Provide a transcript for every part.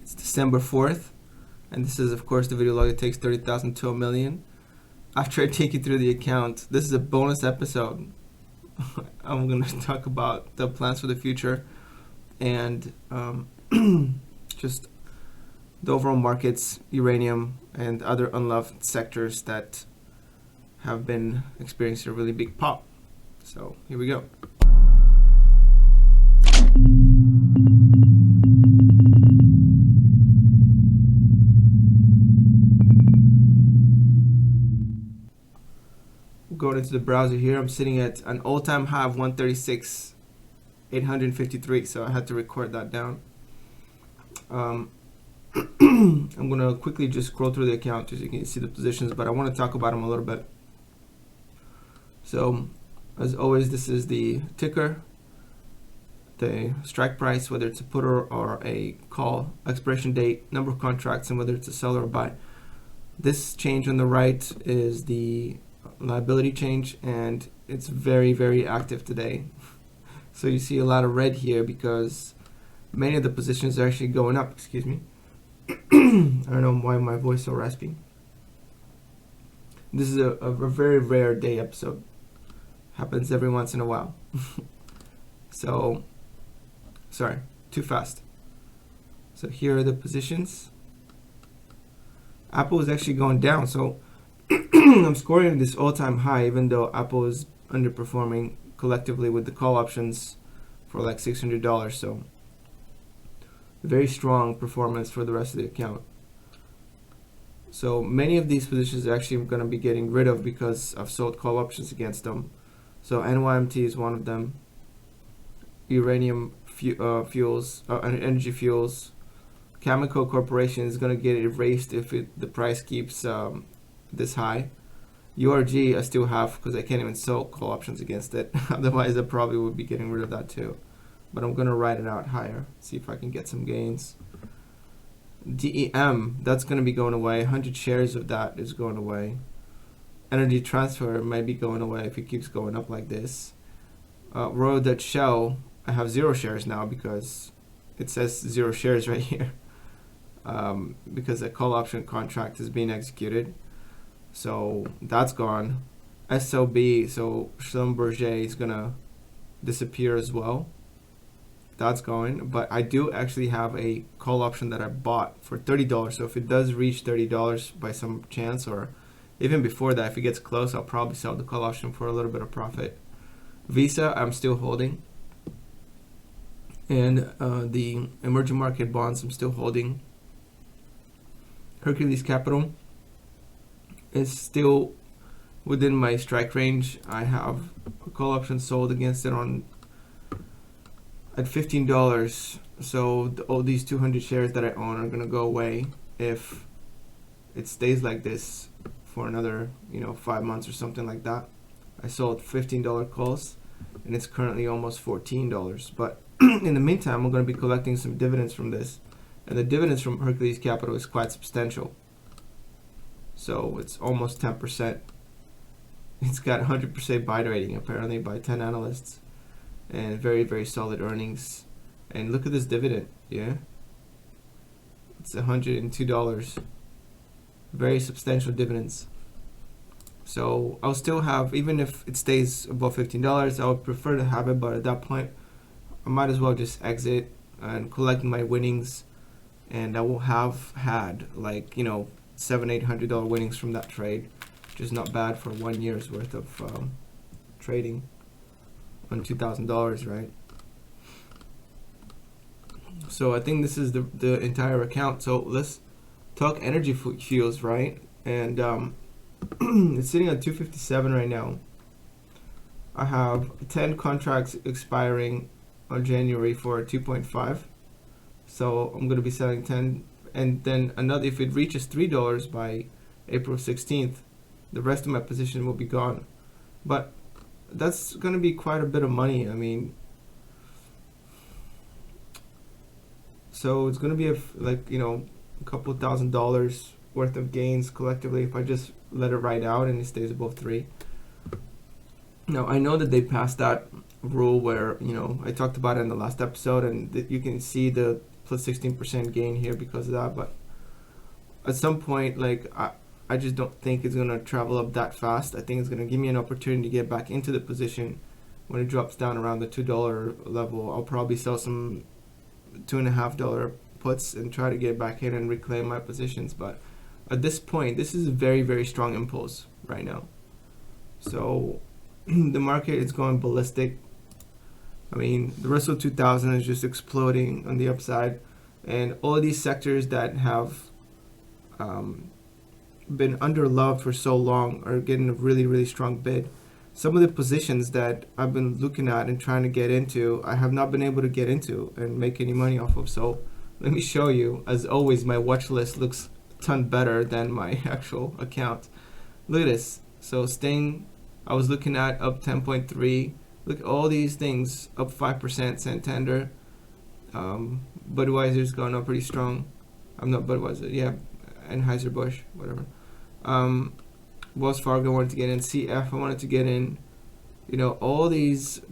It's December 4th, and this is, of course, the video log that takes 30,000 to 1 million. After I take you through the account, this is a bonus episode. I'm going to talk about the plans for the future and just the overall markets, uranium, and other unloved sectors that have been experiencing a really big pop. So here we go. Going into the browser here, I'm sitting at an all-time high of 136,853, so I had to record that down. I'm going to quickly just scroll through the account so you can see the positions, but I want to talk about them a little bit. So, as always, this is the ticker, the strike price, whether it's a put or a call, expiration date, number of contracts, and whether it's a sell or a buy. This change on the right is the liability change, and it's very, very active today. So you see a lot of red here because many of the positions are actually going up. Excuse me. I don't know why my voice is so raspy. This is a very rare day episode. Happens every once in a while. So, sorry, too fast. So here are the positions. Apple is actually going down, so I'm scoring this all-time high, even though Apple is underperforming collectively with the call options for like $600. So very strong performance for the rest of the account. So many of these positions are actually going to be getting rid of because I've sold call options against them. So NYMT is one of them. Uranium fuels, energy fuels. Cameco Corporation is going to get erased if the price keeps this high. URG I still have because I can't even sell call options against it. Otherwise I probably would be getting rid of that too. But I'm going to ride it out higher, see if I can get some gains. DEM, that's going to be going away. 100 shares of that is going away. Energy Transfer might be going away if it keeps going up like this. Royal Dutch Shell, I have 0 shares now because it says 0 shares right here. Because a call option contract is being executed. So that's gone. SLB, so Schlumberger is gonna disappear as well. That's going. But I do actually have a call option that I bought for $30. So if it does reach $30 by some chance, or even before that, if it gets close, I'll probably sell the call option for a little bit of profit. Visa, I'm still holding. And the emerging market bonds, I'm still holding. Hercules Capital is still within my strike range. I have a call option sold against it at $15. So all these 200 shares that I own are gonna go away if it stays like this for another 5 months or something like that. I sold $15 calls and it's currently almost $14. But in the meantime, I'm gonna be collecting some dividends from this, and the dividends from Hercules Capital is quite substantial. So it's almost 10%. It's got 100% buy rating apparently by 10 analysts, and very, very solid earnings. And look at this dividend, yeah? It's $102. Very substantial dividends. So I'll still have, even if it stays above $15, I would prefer to have it, but at that point, I might as well just exit and collect my winnings, and I will have had like $700-800 winnings from that trade, which is not bad for 1 year's worth of trading on $2,000, right? So I think this is the entire account. So let's talk energy fuels, right? And it's sitting at 257 right now. I have 10 contracts expiring on January for 2.5. So I'm going to be selling 10, and then another, if it reaches $3 by April 16th, the rest of my position will be gone. But that's going to be quite a bit of money. I mean, so it's going to be a couple $1,000 worth of gains collectively if I just let it ride out and it stays above 3. Now I know that they passed that rule where I talked about it in the last episode, and that you can see the plus 16% gain here because of that. But at some point, like I just don't think it's gonna travel up that fast. I think it's gonna give me an opportunity to get back into the position when it drops down around the $2 level. I'll probably sell some $2.50 puts and try to get back in and reclaim my positions. But at this point, this is a very, very strong impulse right now. So the market is going ballistic. I mean, the Russell 2000 is just exploding on the upside, and all of these sectors that have been underloved for so long are getting a really, really strong bid. Some of the positions that I've been looking at and trying to get into, I have not been able to get into and make any money off of. So let me show you. As always, my watch list looks a ton better than my actual account. Look at this. So Sting, I was looking at up 10.3. Look at all these things up 5%. Santander, Budweiser's gone up pretty strong. I'm not Budweiser, yeah, Anheuser-Busch, whatever. Wells Fargo wanted to get in, CF I wanted to get in, you know, all these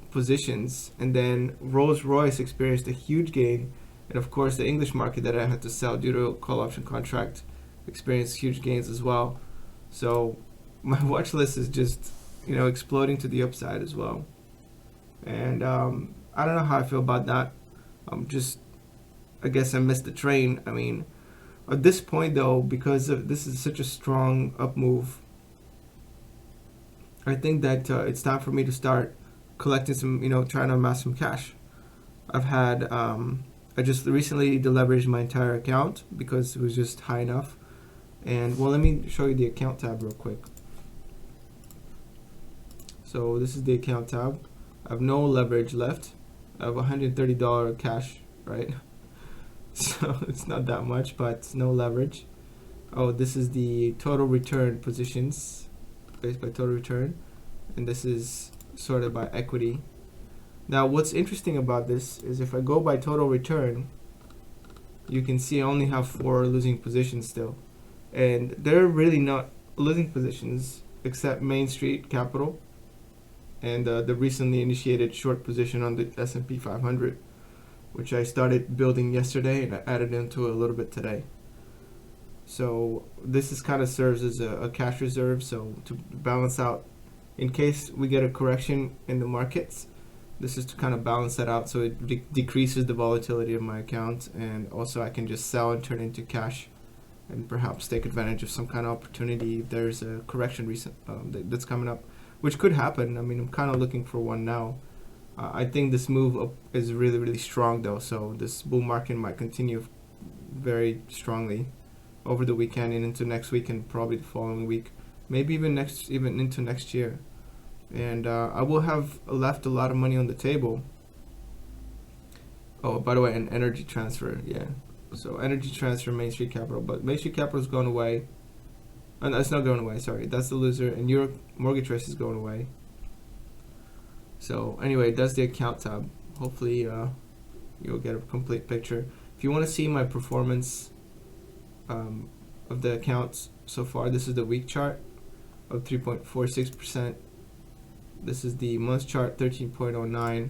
positions. And then Rolls-Royce experienced a huge gain, and of course the English market that I had to sell due to a call option contract experienced huge gains as well. So my watch list is just, you know, exploding to the upside as well. And I don't know how I feel about that. I guess I missed the train. I mean, at this point though, because this is such a strong up move, I think that it's time for me to start collecting some, you know, trying to amass some cash. I've had, I just recently deleveraged my entire account because it was just high enough. And well, let me show you the account tab real quick. So this is the account tab. I have no leverage left. I have $130 cash, right? So it's not that much, but no leverage. Oh, this is the total return positions based by total return, and this is sorted by equity. Now what's interesting about this is if I go by total return, you can see I only have 4 losing positions still, and they're really not losing positions except Main Street Capital and the recently initiated short position on the S&P 500, which I started building yesterday and I added into it a little bit today. So this is kind of serves as a cash reserve, so to balance out in case we get a correction in the markets. This is to kind of balance that out, so it decreases the volatility of my account, and also I can just sell and turn into cash and perhaps take advantage of some kind of opportunity if there's a correction that's coming up, which could happen. I mean, I'm kind of looking for one now. I think this move up is really, really strong though, so this bull market might continue very strongly over the weekend and into next week and probably the following week, maybe even into next year. And I will have left a lot of money on the table. Oh, by the way, an energy transfer, yeah. So energy transfer, Main Street Capital, but Main Street Capital is going away. No, it's not going away, sorry, that's the loser, and your mortgage trust is going away. So anyway, that's the account tab. Hopefully you'll get a complete picture. If you want to see my performance of the accounts so far, this is the week chart of 3.46%. This is the month chart, 13.09,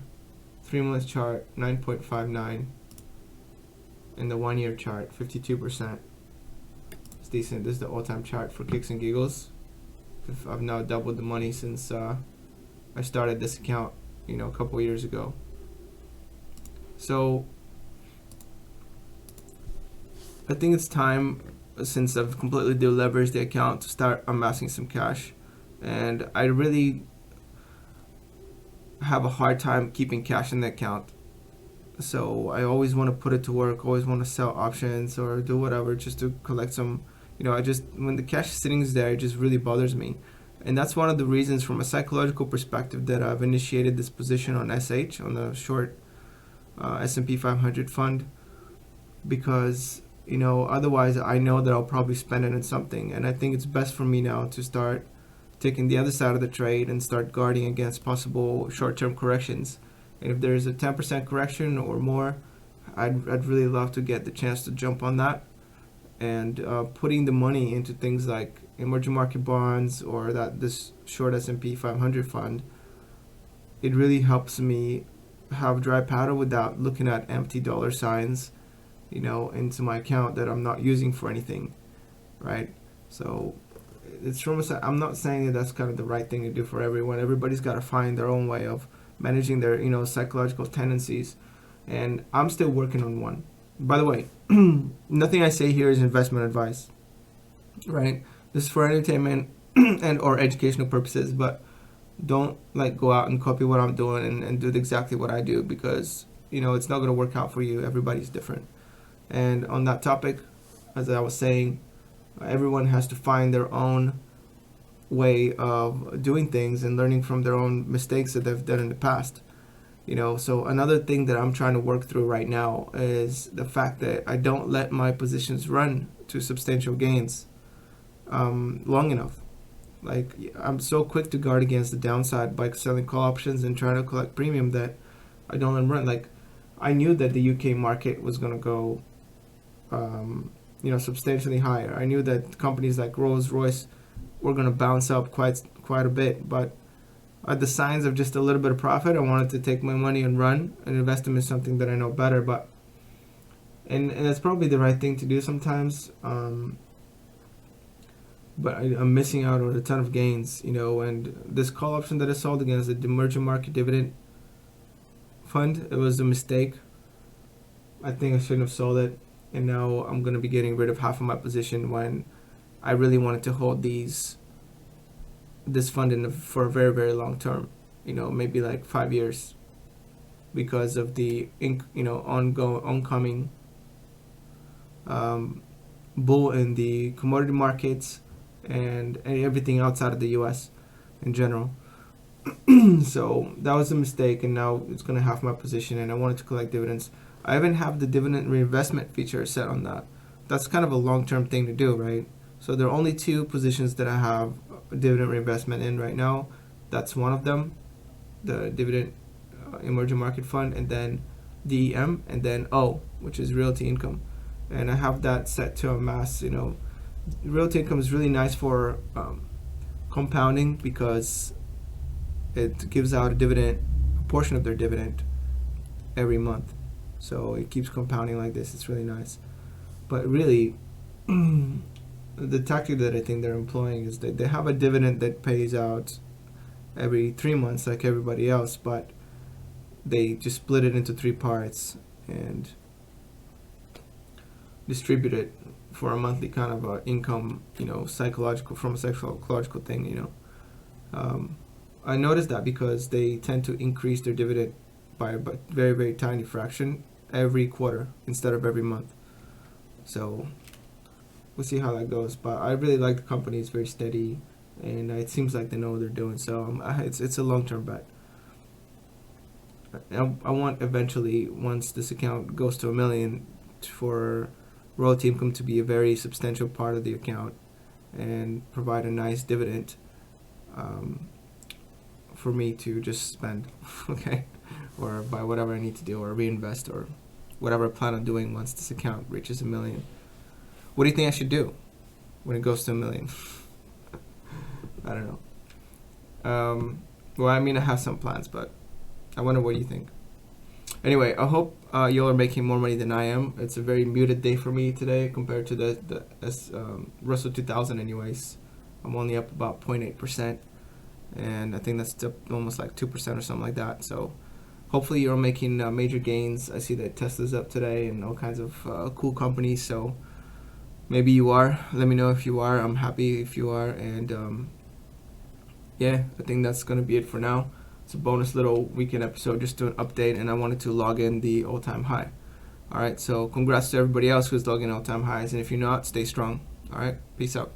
3 month chart, 9.59, and the 1 year chart, 52%. It's decent. This is the all-time chart for kicks and giggles. I've now doubled the money since I started this account, you know, a couple years ago. So I think it's time, since I've completely deleveraged the account, to start amassing some cash. And I really have a hard time keeping cash in the account. So I always want to put it to work, always want to sell options or do whatever just to collect some, you know, when the cash is sitting there, it just really bothers me. And that's one of the reasons from a psychological perspective that I've initiated this position on SH, on the short S&P 500 fund, because, you know, otherwise I know that I'll probably spend it on something. And I think it's best for me now to start taking the other side of the trade and start guarding against possible short-term corrections. And if there's a 10% correction or more, I'd really love to get the chance to jump on that. And putting the money into things like emerging market bonds or this short S&P 500 fund, it really helps me have dry powder without looking at empty dollar signs into my account that I'm not using for anything, right? So it's from I'm not saying that that's kind of the right thing to do for everyone. Everybody's got to find their own way of managing their psychological tendencies, and I'm still working on one. By the way, nothing I say here is investment advice, right? This is for entertainment and or educational purposes, but don't go out and copy what I'm doing and do exactly what I do, because it's not going to work out for you. Everybody's different. And on that topic, as I was saying, everyone has to find their own way of doing things and learning from their own mistakes that they've done in the past. So another thing that I'm trying to work through right now is the fact that I don't let my positions run to substantial gains long enough. I'm so quick to guard against the downside by selling call options and trying to collect premium that I don't let them run. I knew that the UK market was going to go substantially higher. I knew that companies like Rolls-Royce were going to bounce up quite a bit, but at the signs of just a little bit of profit, I wanted to take my money and run and invest them in something that I know better. But and that's probably the right thing to do sometimes. But I'm missing out on a ton of gains, and this call option that I sold against the emerging market dividend fund, it was a mistake. I think I shouldn't have sold it, and now I'm going to be getting rid of half of my position when I really wanted to hold this fund for a very, very long term, maybe 5 years, because of the oncoming bull in the commodity markets and everything outside of the US in general. So that was a mistake, and now it's going to half my position, and I wanted to collect dividends. I even have the dividend reinvestment feature set on that. That's kind of a long-term thing to do, right? So there are only 2 positions that I have dividend reinvestment in right now. That's one of them, the dividend emerging market fund, and then DEM, and then O, which is realty income. And I have that set to amass, realty income is really nice for compounding, because it gives out a portion of their dividend every month. So it keeps compounding like this. It's really nice. But really, the tactic that I think they're employing is that they have a dividend that pays out every 3 months like everybody else, but they just split it into 3 parts and distribute it for a monthly kind of income, psychological thing, I noticed that because they tend to increase their dividend by a very, very tiny fraction every quarter instead of every month. So we'll see how that goes. But I really like the company. It's very steady, and it seems like they know what they're doing. So it's a long-term bet. I want eventually, once this account goes to $1 million, for royalty income to be a very substantial part of the account and provide a nice dividend for me to just spend, okay, or buy whatever I need to do, or reinvest, or whatever I plan on doing once this account reaches $1 million. What do you think I should do when it goes to $1 million? I don't know. Well, I mean, I have some plans, but I wonder what you think. Anyway, I hope y'all are making more money than I am. It's a very muted day for me today compared to the Russell 2000 anyways. I'm only up about 0.8%, and I think that's almost 2% or something like that. So hopefully you're making major gains. I see that Tesla's up today and all kinds of cool companies. So maybe you are. Let me know if you are. I'm happy if you are. And yeah, I think that's going to be it for now. It's a bonus little weekend episode just to an update, and I wanted to log in the all-time high. All right, so congrats to everybody else who's logging all-time highs, and if you're not, stay strong. All right, peace out.